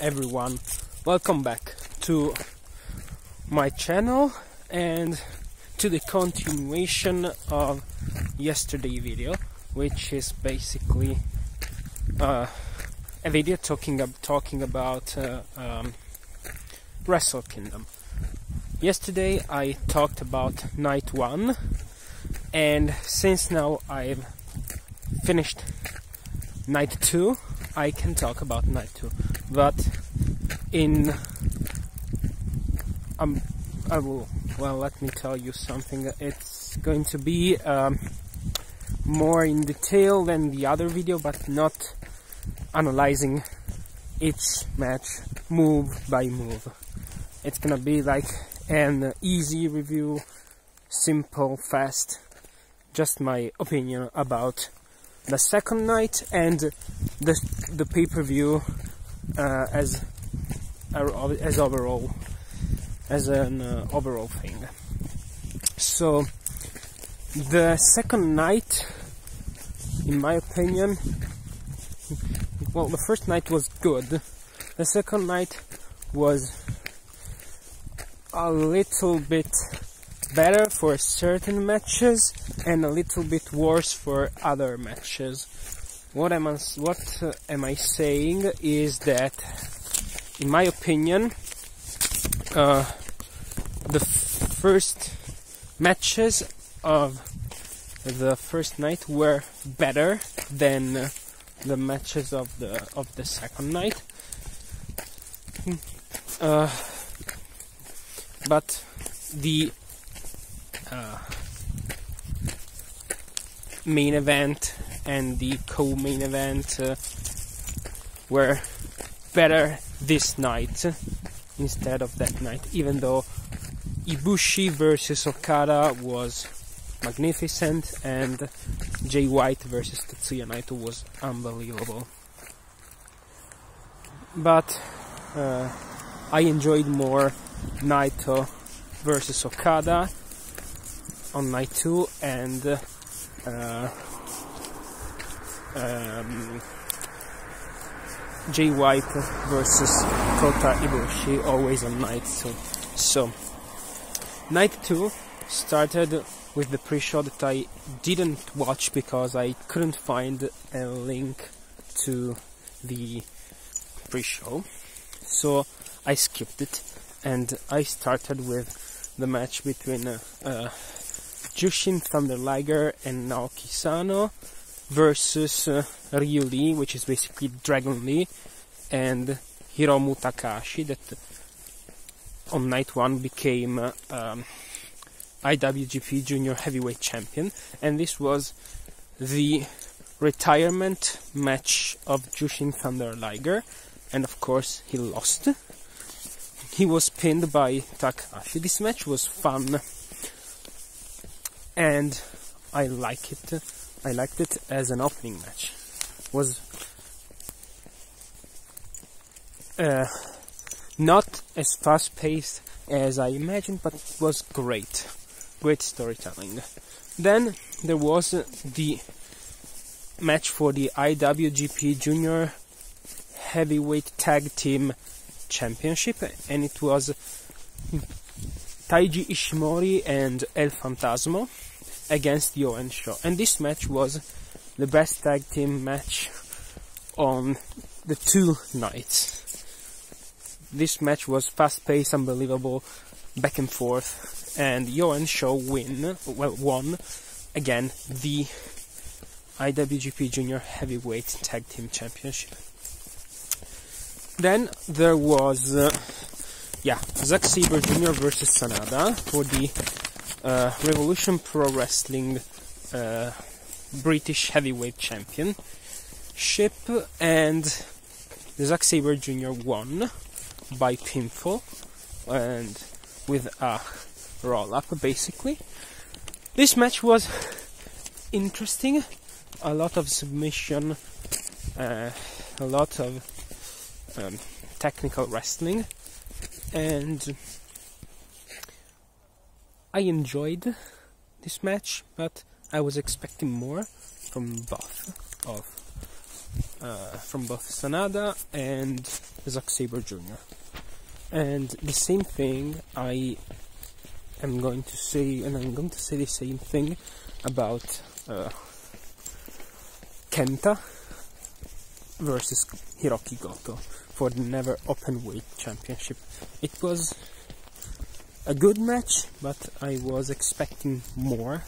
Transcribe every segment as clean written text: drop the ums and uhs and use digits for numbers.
everyone, welcome back to my channel and to the continuation of yesterday's video, which is basically a video talking about Wrestle Kingdom. Yesterday I talked about night 1, and since now I've finished night 2, I can talk about night 2, but let me tell you something. It's going to be more in detail than the other video, but not analyzing each match move by move. It's gonna be like an easy review, simple, fast, just my opinion about the second night and the pay-per-view as an overall thing. So the second night, in my opinion, well, the first night was good. The second night was a little bit better for certain matches and a little bit worse for other matches. What am I saying is that, in my opinion, the first matches of the first night were better than the matches of the second night. But the main event and the co-main event were better this night instead of that night, even though Ibushi versus Okada was magnificent and Jay White versus Tetsuya Naito was unbelievable. But I enjoyed more Naito versus Okada on night 2 and Jay White versus Kota Ibushi always on night 2. So night 2 started with the pre-show that I didn't watch because I couldn't find a link to the pre-show, so I skipped it, and I started with the match between Jushin Thunder Liger and Naoki Sano versus Ryu Lee, which is basically Dragon Lee, and Hiromu Takahashi, that on night 1 became IWGP Junior Heavyweight Champion, and this was the retirement match of Jushin Thunder Liger, and of course he lost. He was pinned by Takahashi. This match was fun, and I liked it as an opening match. It was not as fast-paced as I imagined, but it was great storytelling. Then there was the match for the IWGP Junior Heavyweight Tag Team Championship, and it was Taiji Ishimori and El Phantasmo against Yo and Sho, and this match was the best tag team match on the 2 nights. This match was fast-paced, unbelievable, back and forth, and Yo and Sho won again the IWGP Junior Heavyweight Tag Team Championship. Then there was Zack Sabre Jr. versus Sanada for the Revolution Pro Wrestling British Heavyweight Championship, and Zack Sabre Jr. won by pinfall and with a roll-up, basically. This match was interesting, a lot of submission, a lot of technical wrestling, and I enjoyed this match, but I was expecting more from both Sanada and Zack Sabre Jr. And the same thing I am going to say, and I'm going to say the same thing about Kenta versus Hiroki Goto for the Never Openweight Championship. It was a good match, but I was expecting more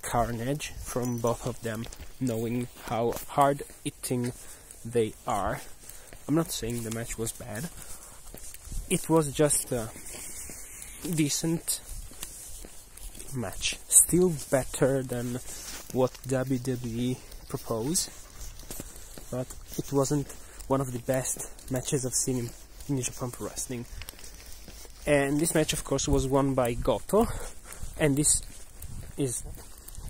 carnage from both of them, knowing how hard-hitting they are. I'm not saying the match was bad. It was just a decent match. Still better than what WWE proposed, but it wasn't one of the best matches I've seen in New Japan Pro Wrestling. And this match, of course, was won by Goto, and this is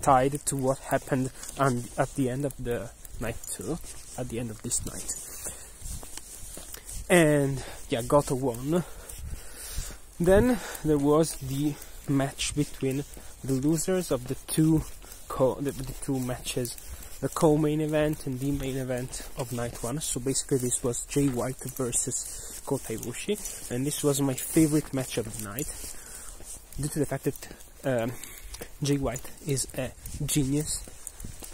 tied to what happened at the end of the night too, at the end of this night. And yeah, Goto won. Then there was the match between the losers of the two matches, the co-main event and the main event of night one. So basically this was Jay White versus Kota Ibushi, and this was my favorite match of the night, due to the fact that Jay White is a genius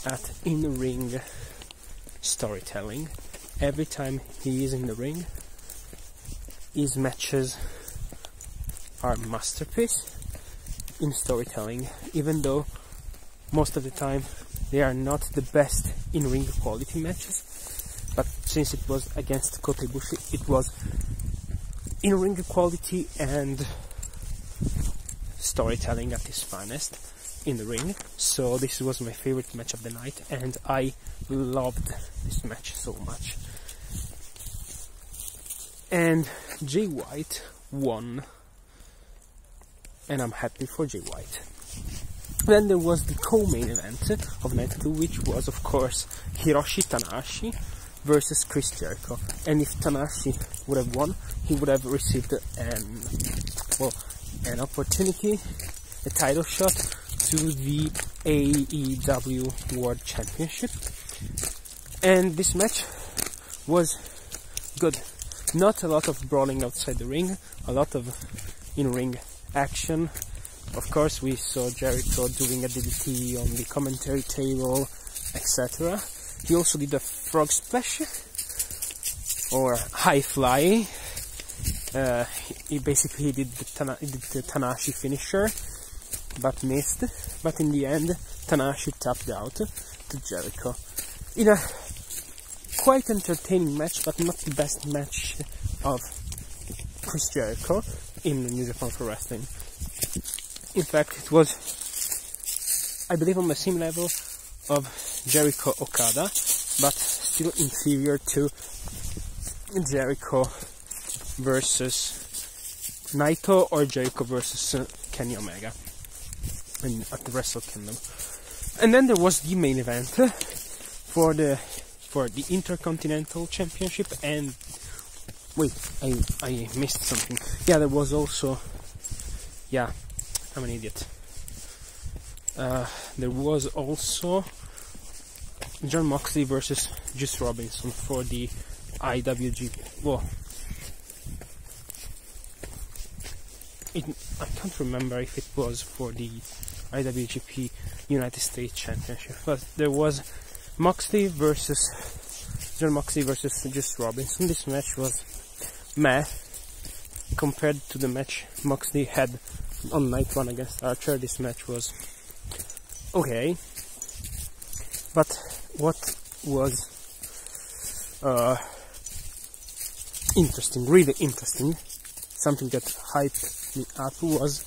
at in-ring storytelling. Every time he is in the ring, his matches are masterpiece in storytelling, even though most of the time they are not the best in-ring quality matches. But since it was against Kota Ibushi, it was in-ring quality and storytelling at its finest in the ring. So this was my favorite match of the night, and I loved this match so much. And Jay White won, and I'm happy for Jay White. Then there was the co-main event of night 2, which was, of course, Hiroshi Tanahashi versus Chris Jericho. And if Tanahashi would have won, he would have received an opportunity, a title shot to the AEW World Championship. And this match was good. Not a lot of brawling outside the ring, a lot of in-ring action. Of course, we saw Jericho doing a DDT on the commentary table, etc. He also did a frog splash, or high fly. He basically did the Tanahashi finisher, but missed. But in the end, Tanahashi tapped out to Jericho. In a quite entertaining match, but not the best match of Chris Jericho in New Japan Pro Wrestling. In fact, it was, I believe, on the same level of Jericho Okada, but still inferior to Jericho versus Naito or Jericho versus Kenny Omega at the Wrestle Kingdom. And then there was the main event for the Intercontinental Championship, and wait, I missed something. Yeah, there was also, yeah, I'm an idiot. There was also Jon Moxley versus Juice Robinson for the IWGP. Well, I can't remember if it was for the IWGP United States Championship, but there was Jon Moxley versus Juice Robinson. This match was meh compared to the match Moxley had on night 1 against Archer. This match was okay, but what was really interesting, something that hyped me up, was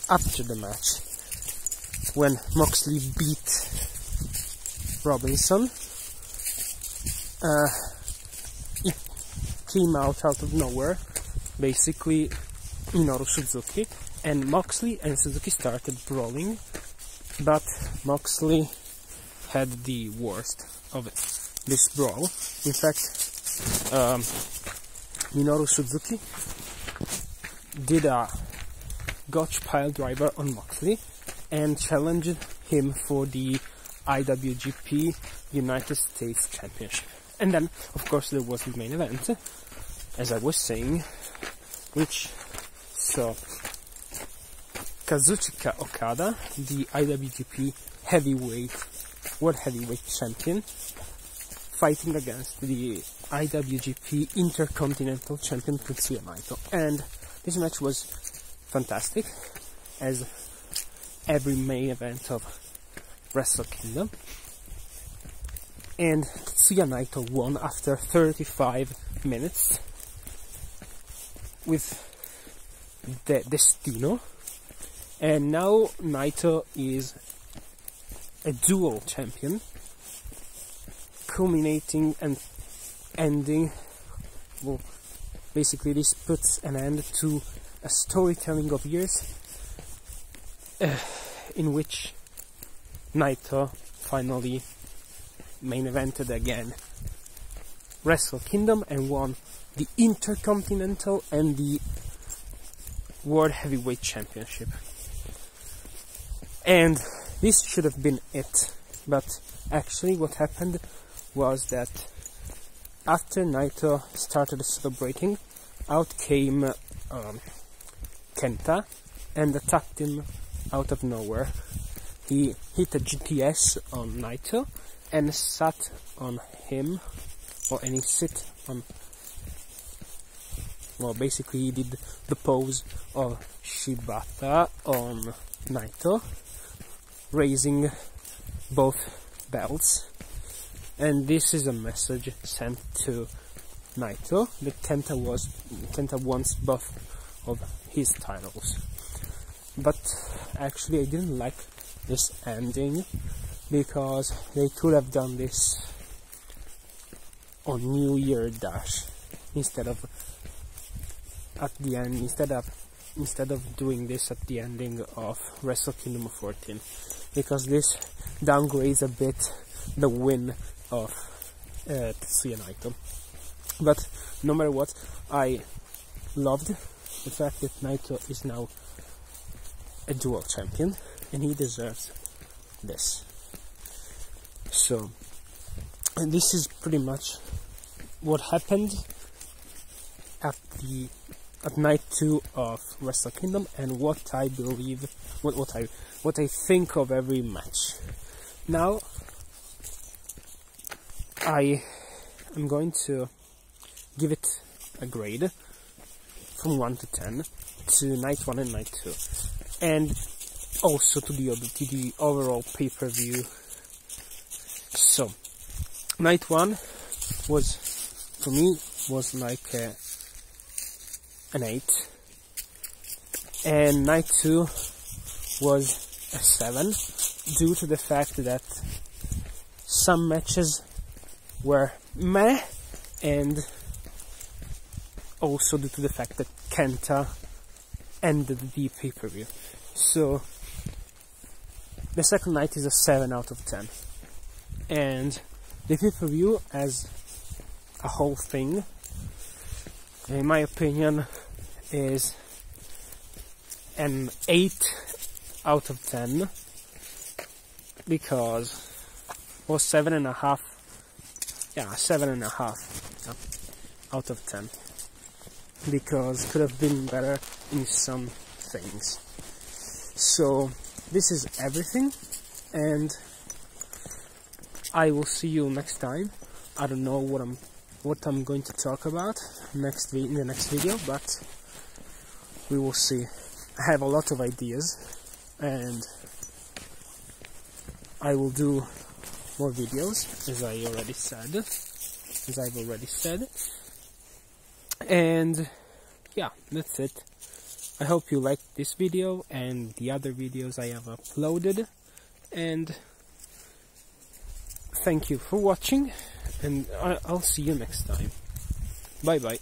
after the match when Moxley beat Robinson. It came out of nowhere, basically Minoru Suzuki, and Moxley and Suzuki started brawling, but Moxley had the worst of it, this brawl. In fact, Minoru Suzuki did a Gotch pile driver on Moxley and challenged him for the IWGP United States Championship. And then, of course, there was the main event, as I was saying, which saw Kazuchika Okada, the IWGP World Heavyweight Champion, fighting against the IWGP Intercontinental Champion Tetsuya Naito. And this match was fantastic, as every main event of Wrestle Kingdom. And Tetsuya Naito won after 35 minutes with the Destino. And now Naito is a dual champion, culminating and ending, well, basically this puts an end to a storytelling of years in which Naito finally main evented again Wrestle Kingdom and won the Intercontinental and the World Heavyweight Championship. And this should have been it, but actually what happened was that after Naito started celebrating, out came Kenta and attacked him out of nowhere. He hit a GTS on Naito and sat on him, and he sit on, well, basically he did the pose of Shibata on Naito, raising both belts. And this is a message sent to Naito that Kenta wants both of his titles. But actually I didn't like this ending, because they could have done this on New Year Dash instead of at the end, instead of doing this at the ending of Wrestle Kingdom 14, because this downgrades a bit the win of Tetsuya Naito. But no matter what, I loved the fact that Naito is now a dual champion, and he deserves this. So, and this is pretty much what happened at night 2 of Wrestle Kingdom, and what I believe, what I think of every match. Now, I am going to give it a grade from 1 to 10 to night 1 and night 2, and also to the overall pay-per-view. So, night 1 was, for me, was like an 8, and night 2 was a 7, due to the fact that some matches were meh, and also due to the fact that Kenta ended the pay-per-view. So, the second night is a 7 out of 10. And the pay-per-view as a whole thing, in my opinion, is an 8 out of 10, because, well, 7.5, yeah, 7.5 out of 10, because could have been better in some things. So, this is everything, and I will see you next time. I don't know what I'm going to talk about in the next video, but we will see. I have a lot of ideas, and I will do more videos, as I've already said. And yeah, that's it. I hope you liked this video and the other videos I have uploaded, and thank you for watching, and I'll see you next time. Bye bye.